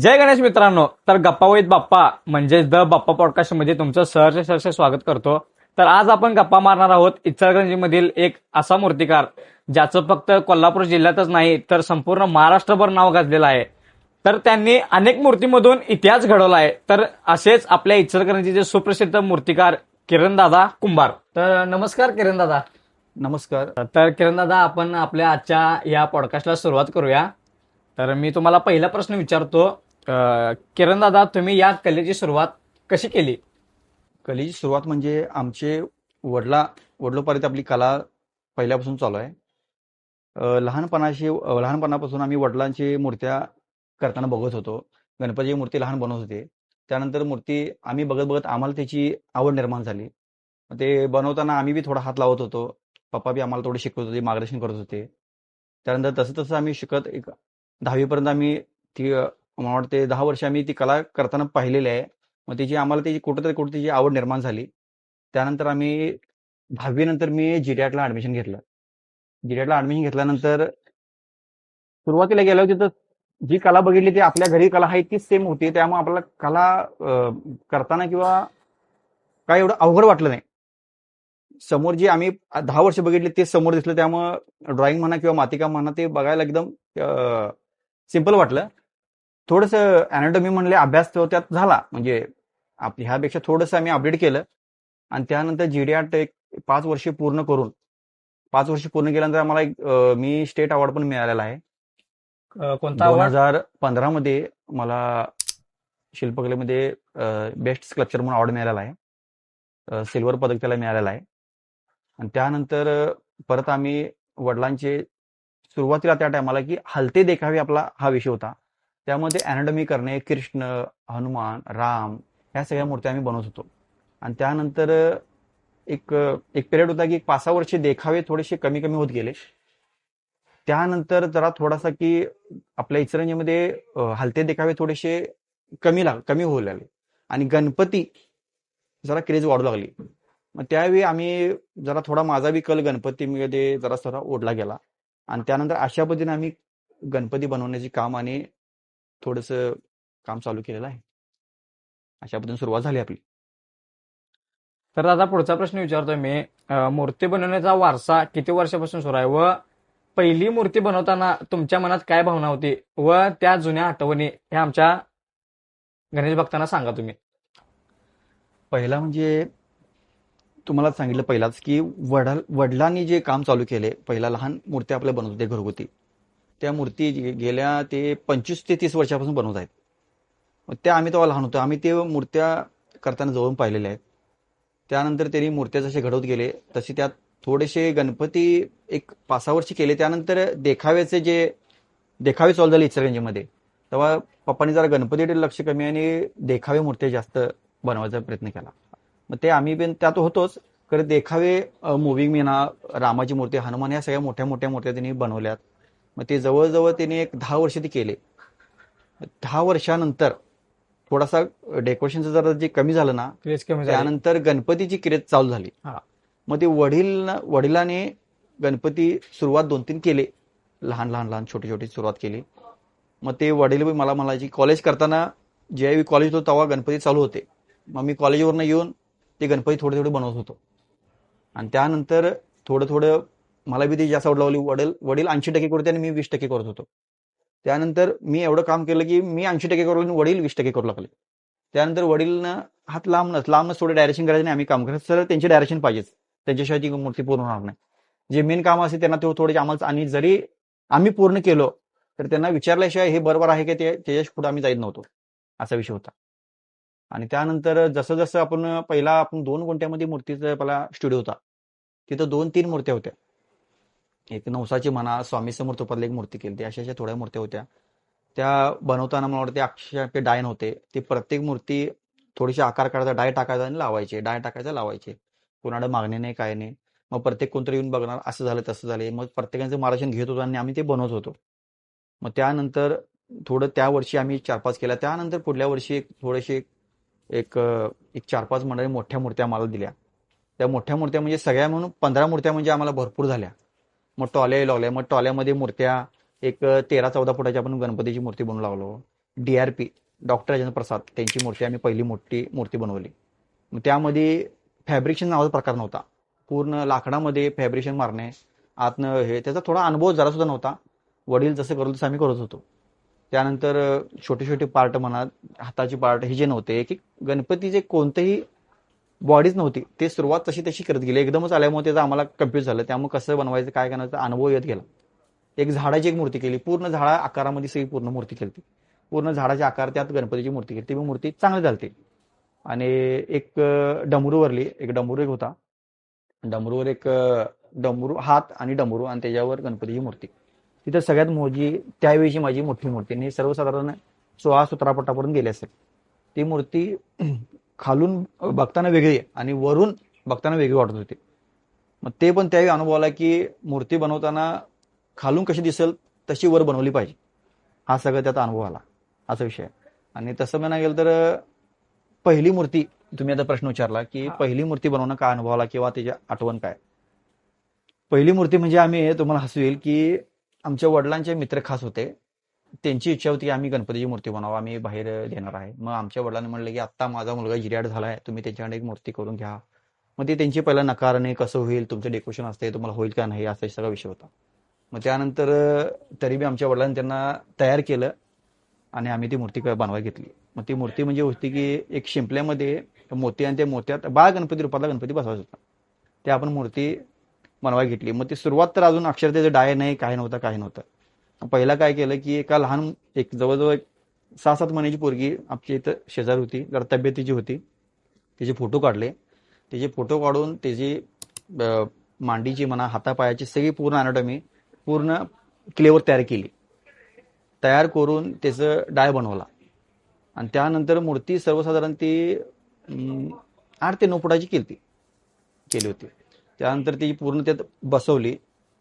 जय गणेश मित्रांनो. तर गप्पा विथ बाप्पा म्हणजेच द बाप्पा पॉडकास्ट मध्ये तुमचं सहर्ष स्वागत करतो. तर आज आपण गप्पा मारणार आहोत इचलकरंजीमधील एक असा मूर्तिकार ज्याचं फक्त कोल्हापूर जिल्ह्यातच नाही तर संपूर्ण महाराष्ट्रभर नाव गाजलेलं आहे. तर त्यांनी अनेक मूर्तीमधून इतिहास घडवला आहे. तर असेच आपल्या इचलकरंजीचे सुप्रसिद्ध मूर्तिकार किरणदादा कुंभार. तर नमस्कार किरणदादा. नमस्कार. तर किरणदादा, आपण आपल्या आजच्या या पॉडकास्टला सुरुवात करूया. तर मी तुम्हाला पहिला प्रश्न विचारतो. किरणदादा, तुम्ही या कलेची सुरुवात कशी केली? कलेची सुरुवात म्हणजे आमचे वडिलोपार्जित आपली कला पहिल्यापासून चालू आहे. लहानपणापासून आम्ही वडिलांची मूर्त्या करताना बघत होतो. गणपतीची मूर्ती लहान बनवत होते. त्यानंतर मूर्ती आम्ही बघत बघत आम्हाला त्याची आवड निर्माण झाली. ते बनवताना आम्ही बी थोडा हात लावत होतो. पप्पा बी आम्हाला थोडे शिकवत होते, मार्गदर्शन करत होते. त्यानंतर तसं तसं आम्ही शिकत एक 10वी पर्यंत आम्ही ती मला वाटते 10 वर्ष आम्ही ती कला करताना पाहिलेली आहे. मग आम्हाला त्याची कुठं त्याची आवड निर्माण झाली. त्यानंतर आम्ही 10वी नंतर मी जीडॅटला ऍडमिशन घेतलं. जीडॅटला ऍडमिशन घेतल्यानंतर सुरुवातीला गेल्यावर तिथं जी कला बघितली ती आपल्या घरी कला आहे तीच सेम होती. त्यामुळे आपल्याला कला करताना किंवा काय एवढं अवघड वाटलं नाही. समोर जी आम्ही 10 वर्ष बघितली तेच समोर दिसलं. त्यामुळं ड्रॉइंग म्हणा किंवा मातिका म्हणा ते बघायला एकदम सिम्पल वाटलं. थोडंसं अॅनाटॉमी म्हणले अभ्यास तो त्यात झाला, म्हणजे ह्यापेक्षा थोडंसं आम्ही अपडेट केलं. आणि त्यानंतर जीडीआर्ट एक 5 वर्ष पूर्ण करून 5 वर्ष पूर्ण केल्यानंतर आम्हाला मी स्टेट अवॉर्ड पण मिळालेला आहे. कोणता अवॉर्ड? 2015 मध्ये मला शिल्पकलेमध्ये बेस्ट स्कल्पचर म्हणून अवॉर्ड मिळालेला आहे. सिल्वर पदक त्याला मिळालेलं आहे. आणि त्यानंतर परत आम्ही वडिलांचे सुरुवातीला त्या टायमाला की हलते देखावे आपला हा विषय होता. त्यामध्ये अॅनाटॉमी करणे, कृष्ण, हनुमान, राम ह्या सगळ्या मूर्त्या आम्ही बनवत होतो. आणि त्यानंतर एक एक पिरियड होता की 5-6 वर्ष देखावे थोडेसे कमी कमी होत गेले. त्यानंतर जरा थोडासा की आपल्या इचलकरंजीमध्ये हलते देखावे थोडेसे कमी होऊ लागले आणि गणपती जरा क्रेज वाढू लागली. मग त्यावेळी आम्ही जरा थोडा माझा बी कल गणपतीमध्ये जरा ओढला गेला. आणि त्यानंतर अशा पद्धतीने आम्ही गणपती बनवण्याचे काम आणि थोडंसं काम चालू केलेलं आहे. अशा पद्धतीने सुरुवात झाली आपली. तर दादा, पुढचा प्रश्न विचारतोय मी. मूर्ती बनवण्याचा वारसा किती वर्षापासून सुरू आहे व पहिली मूर्ती बनवताना तुमच्या मनात काय भावना होती व त्या जुन्या आठवणी हे आमच्या गणेश भक्तांना सांगा तुम्ही. पहिला म्हणजे तुम्हाला सांगितलं पहिलाच की वडिलांनी जे काम चालू केले, पहिला लहान मूर्त्या आपल्या बनवत होते घरगुती. त्या मूर्ती गेल्या ते 25 ते 30 वर्षापासून बनवत आहेत. त्या आम्ही तेव्हा लहान होतो. आम्ही ते मूर्त्या करताना जवळून पाहिलेल्या आहेत. त्यानंतर त्यांनी मूर्त्या जसे घडवत गेले तसे त्यात थोडेसे गणपती एक 5-6 वर्ष केले. त्यानंतर देखावे चालू झाले इचलकरंजीमध्ये. तेव्हा पप्पांनी जरा गणपतीकडे लक्ष कमी आणि देखावे मूर्त्या जास्त बनवायचा प्रयत्न केला. मग ते आम्ही पण त्यात होतोच. खरं देखावे मुव्हिंग म्हणा, रामाची मूर्ती, हनुमान ह्या सगळ्या मोठ्या मोठ्या मूर्त्या त्यांनी बनवल्यात. मग ते जवळजवळ त्यांनी एक 10 वर्ष ते केले. 10 वर्षानंतर थोडासा डेकोरेशनचं जरा जे कमी झालं ना, क्रेज कमी झाली. त्यानंतर गणपतीची क्रेज चालू झाली. हा. मग ते वडिलांनी गणपती सुरुवात 2-3 केले. लहान लहान लहान छोटी छोटी सुरुवात केली. मग ते वडील मला म्हणायचे कॉलेज करताना, ज्यावेळी कॉलेज होतं तेव्हा गणपती चालू होते. मग मी कॉलेजवरनं येऊन ते गणपती थोडे थोडे बनवत होतो. आणि त्यानंतर थोडं थोडं मला बी ती जास्त आवड लागली. वडील 80% करत होते आणि मी 20% करत होतो. त्यानंतर मी एवढं काम केलं की मी 80% करू लागलो, वडील 20% करू लागले. त्यानंतर वडीलनं हात लांबनच थोडे डायरेक्शन करायचे आणि आम्ही काम करायचं. सर त्यांचे डायरेक्शन पाहिजेच, त्यांच्याशिवाय ती मूर्ती पूर्ण होणार नाही. जे मेन काम असेल त्यांना ते थोडे आम्हाला, आणि जरी आम्ही पूर्ण केलो तर त्यांना विचारल्याशिवाय हे बरोबर आहे की ते त्याच्या पुढे आम्ही जात नव्हतो, असा विषय होता. आणि त्यानंतर जसं जसं आपण 2 गुंठ्यामध्ये मूर्तीचा पहिला स्टुडिओ होता. तिथं 2-3 मूर्त्या होत्या. एक नवसाची म्हणा, स्वामी समर्थ रूपातली एक मूर्ती केली. अशा थोड्या मूर्त्या होत्या. त्या बनवताना मला वाटते अक्षरशः डाय नव्हते. ते प्रत्येक मूर्ती थोडीशी आकार काढायचा, डाय टाकायचा आणि लावायचे. कोणाला मागणी नाही, काय नाही. मग प्रत्येक कोणतरी येऊन बघणार, असं झालं तसं झालं. मग प्रत्येकाचं मार्गदर्शन घेत होतो आणि आम्ही ते बनवत होतो. मग त्यानंतर थोडं त्या वर्षी आम्ही 4-5 केल्या. त्यानंतर पुढल्या वर्षी थोडेसे एक 4-5 मंडळी मोठ्या मूर्त्या आम्हाला दिल्या. त्या मोठ्या मूर्त्या म्हणजे सगळ्या म्हणून 15 मूर्त्या म्हणजे आम्हाला भरपूर झाल्या. मग टॉल्या लागल्या. मग टॉल्यामध्ये मूर्त्या एक 13-14 फुटाची आपण गणपतीची मूर्ती बनवू लागलो. DRP डॉक्टर राजेंद्र प्रसाद त्यांची मूर्ती आम्ही पहिली मोठी मूर्ती बनवली. मग त्यामध्ये फॅब्रिकेशन नावाचा प्रकार नव्हता. पूर्ण लाकडामध्ये फॅब्रिकेशन मारणे, आतनं हे त्याचा थोडा अनुभव जरासुद्धा नव्हता. वडील जसं करत तसं आम्ही करत होतो. त्यानंतर छोटे छोटे पार्ट म्हणा, हाताचे पार्ट हे जे नव्हते, एक एक गणपतीचे कोणतेही बॉडीच नव्हती, ते सुरुवात तशी तशी करत गेली. एकदमच आल्यामुळे त्याचं आम्हाला कन्फ्यूज झालं. त्यामुळे कसं बनवायचं काय करायचं अनुभव येत गेला. एक झाडाची एक मूर्ती केली, पूर्ण झाडा आकारामध्ये सगळी पूर्ण मूर्ती केली. पूर्ण झाडाचे आकार त्यात गणपतीची मूर्ती केली. ती मूर्ती चांगली झाली. आणि एक डमरूवरली एक डमरू एक होता. डमरूवर एक डमरू हात आणि डमरू आणि त्याच्यावर गणपतीची मूर्ती. तिथं सगळ्यात मोठी त्यावेळीची माझी मोठी मूर्ती आणि हे सर्वसाधारण 16-17 फुटापर्यंत गेली असेल. ती मूर्ती खालून बघताना वेगळी आणि वरून बघताना वेगळी वाटत होती. मग ते पण त्यावेळी अनुभव आला की मूर्ती बनवताना खालून कशी दिसेल तशी वर बनवली पाहिजे. हा सगळं त्याचा अनुभव आला, असा विषय आहे. आणि तसं म्हणायला गेलं तर पहिली मूर्ती, तुम्ही आता प्रश्न विचारला की पहिली मूर्ती बनवणं काय अनुभव आला किंवा त्याची आठवण काय. पहिली मूर्ती म्हणजे आम्ही, तुम्हाला हसू येईल की आमच्या वडिलांचे मित्र खास होते. त्यांची इच्छा होती की आम्ही गणपतीची मूर्ती बनवावं, आम्ही बाहेर देणार आहे. मग आमच्या वडिलांनी म्हणलं की आत्ता माझा मुलगा जिरियाड झालाय, तुम्ही त्याच्याकडे एक मूर्ती करून घ्या. मग ते त्यांची पहिला नकारणे, कसं होईल तुमचं डेकोरेशन असते, तुम्हाला होईल का नाही, असा सगळा विषय होता. मग त्यानंतर तरी बी आमच्या वडिलांनी त्यांना तयार केलं आणि आम्ही ती मूर्ती बनवायला घेतली. मग ती मूर्ती म्हणजे होती की एक शिंपल्यामध्ये मोती आणि त्या मोत्यात बाळ गणपती रूपातला गणपती बसवायचा होता. ते आपण मूर्ती बनवायला घेतली. मग ती सुरुवात तर अजून अक्षर त्याचं डाय नाही, काय नव्हतं काय नव्हतं. पहिला काय केलं की एका लहान एक जवळजवळ 6-7 महिन्याची पोरगी आमच्या इथं शेजारी होती, जरा तब्येतीची होती. तिचे फोटो काढले. तिचे फोटो काढून त्याची मांडीची म्हणा, हातापायाची सगळी पूर्ण अॅनाटॉमी पूर्ण क्लेवर तयार केली. तयार करून त्याचं डाय बनवला आणि त्यानंतर मूर्ती सर्वसाधारण ती 8 ते 9 फुटाची केली होती. त्यानंतर ती पूर्ण त्यात बसवली.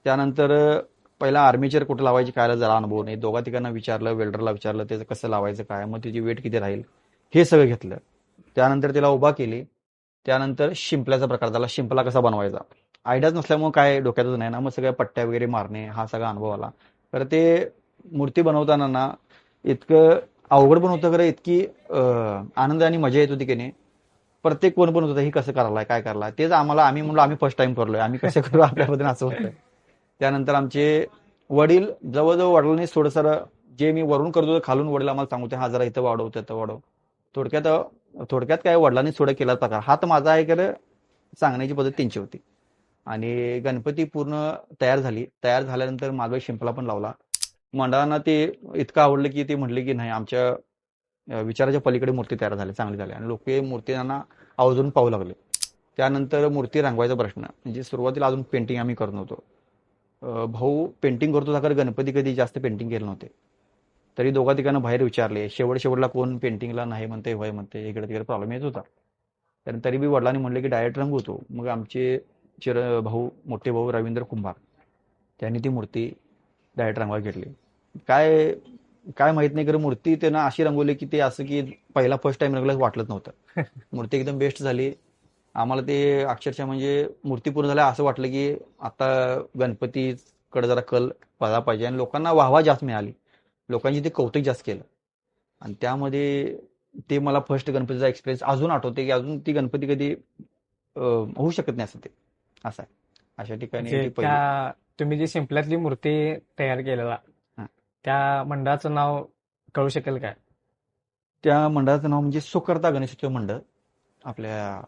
त्यानंतर पहिला आर्मेचर कुठं लावायची काय जरा अनुभव नाही. दोघा तिघांना विचारलं, वेल्डरला विचारलं त्याचं कसं लावायचं काय, मग त्याची वेट किती राहील हे सगळं घेतलं. त्यानंतर तिला उभा केली. त्यानंतर शिंपल्याचा प्रकार झाला, शिंपला कसा बनवायचा आयडियाच नसल्यामुळे काय डोक्यातच नाही ना. मग सगळ्या पट्ट्या वगैरे मारणे हा सगळा अनुभव आला. तर ते मूर्ती बनवताना ना इतकं अवघड पण होतं खरं, इतकी आनंद आणि मजा येत होती की नाही. प्रत्येक कोण पण होतं, हे कसं करायला काय करायला, तेच आम्ही म्हणलो आम्ही फर्स्ट टाइम करलोय, आम्ही कसं करू आपल्याबद्दल असं होतं. त्यानंतर आमचे वडील जवळजवळ वडिलांनी थोडंसं जे मी वरून करतो ते खालून वडील आम्हाला सांगते, हा जरा इथं वाढव तिथं वाढव. थोडक्यात काय वडिलांनी थोडं केला प्रकार. हात माझा आहे खरं, सांगण्याची पद्धत त्यांची होती. आणि गणपती पूर्ण तयार झाली. तयार झाल्यानंतर मागं शिंपला पण लावला. मंडळांना ते इतकं आवडलं की ते म्हटले की नाही, आमच्या विचाराच्या पलीकडे मूर्ती तयार झाली, चांगली झाली. आणि लोक मूर्तींना आवर्जून पाहू लागले. त्यानंतर मूर्ती रंगवायचा प्रश्न, म्हणजे सुरुवातीला अजून पेंटिंग आम्ही करत नव्हतो. भाऊ पेंटिंग करतो होता, गणपती कधी जास्त पेंटिंग केले नव्हते. तरी दोघा तिघांना बाहेर विचारले. शेवटला कोण पेंटिंगला नाही म्हणते, होय म्हणते, इकडे तिकडे प्रॉब्लेम येत होता. तरी बी वडिलांनी म्हणले की डायरेक्ट रंगवतो. मग आमचे भाऊ, मोठे भाऊ रवींद्र कुंभार, त्यांनी ती मूर्ती डायरेक्ट रंगवायला घेतली. काय काय माहित नाही, खरं मूर्ती त्यांना अशी रंगवली की ते असं की पहिला फर्स्ट टाइम रंगलं वाटलंच नव्हतं. मूर्ती एकदम बेस्ट झाली. आम्हाला ते अक्षरशः म्हणजे मूर्ती पूर्ण झाल्या असं वाटलं की आता गणपतीकडे जरा कल पडला पाहिजे. आणि लोकांना वाहवा जास्त मिळाली, लोकांनी ते कौतुक जास्त केलं. आणि त्यामध्ये ते मला फर्स्ट गणपतीचा एक्सपिरियन्स अजून आठवते की अजून ती गणपती कधी होऊ शकत नाही असं ते असं आहे. अशा ठिकाणी म्हणजे ती पहिली. त्या तुम्ही जी शिंपल्यातली मूर्ती तयार केलेला हा. त्या मंडळाचं नाव कळू शकेल काय? त्या मंडळाचं नाव म्हणजे सुकर्ता गणेशोत्सव मंडळ. आपल्या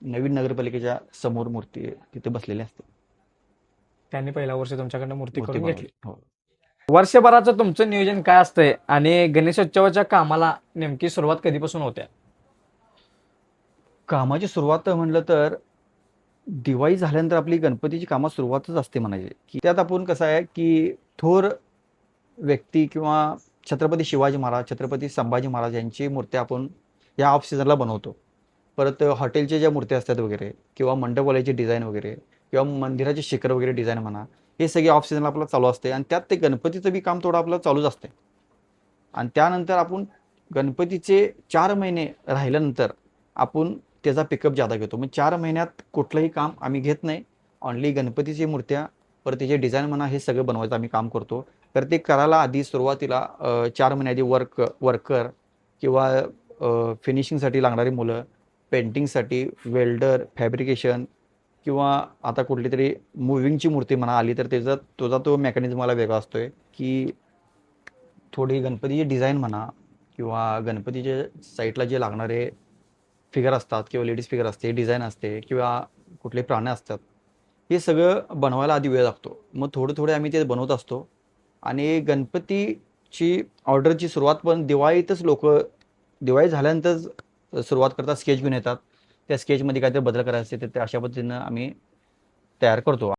नवीन नगरपालिकेच्या समोर मूर्ती तिथे बसलेली असते. त्यांनी पहिल्या वर्षी तुमच्याकडनं मूर्ती मूर्ती करून घेतली. बनवली. हो. वर्षभराचं तुमचं नियोजन काय असतंय आणि गणेशोत्सवाच्या कामाला नेमकी सुरुवात कधीपासून होत्या? कामाची सुरुवात म्हटलं तर दिवाळी झाल्यानंतर आपली गणपतीची कामात सुरुवातच असते म्हणायची. की त्यात आपण कसं आहे की थोर व्यक्ती किंवा छत्रपती शिवाजी महाराज, छत्रपती संभाजी महाराज यांची मूर्त्या आपण या ऑफ सीझनला बनवतो. परत हॉटेलच्या ज्या मूर्त्या असतात वगैरे किंवा मंडपवाल्याची डिझाईन वगैरे किंवा मंदिराचे शिखर वगैरे डिझाईन म्हणा, हे सगळे ऑफ सीझनला आपलं चालू असते. आणि त्यात ते गणपतीचं बी काम थोडं आपलं चालूच असते. आणि त्यानंतर आपण गणपतीचे 4 महिने राहिल्यानंतर आपण त्याचा पिकअप जादा घेतो. मग 4 महिन्यात कुठलंही काम आम्ही घेत नाही. ऑनली गणपतीची मूर्त्या, परत त्याचे डिझाईन म्हणा, हे सगळं बनवायचं आम्ही काम करतो. तर ते करायला आधी सुरुवातीला 4 महिने आधी वर्कर किंवा फिनिशिंगसाठी लागणारी मुलं, पेंटिंगसाठी वेल्डर, फॅब्रिकेशन किंवा आता कुठली तरी मुव्हिंगची मूर्ती म्हणा आली तर तुझा तो मेकॅनिझम मला वेगळा असतोय, की थोडी गणपतीची डिझाईन म्हणा किंवा गणपतीच्या साईडला जे लागणारे फिगर असतात किंवा लेडीज फिगर असते, डिझाईन असते किंवा कुठले प्राणी असतात, हे सगळं बनवायला आधी वेळ लागतो. मग थोडे आम्ही ते बनवत असतो आणि गणपतीची ऑर्डरची सुरुवात पण दिवाळी झाल्यानंतर सुरुवात करतात, स्केच घेऊन येतात. त्या स्केचमध्ये काहीतरी बदल करायचे तर ते अशा पद्धतीनं आम्ही तयार करतो.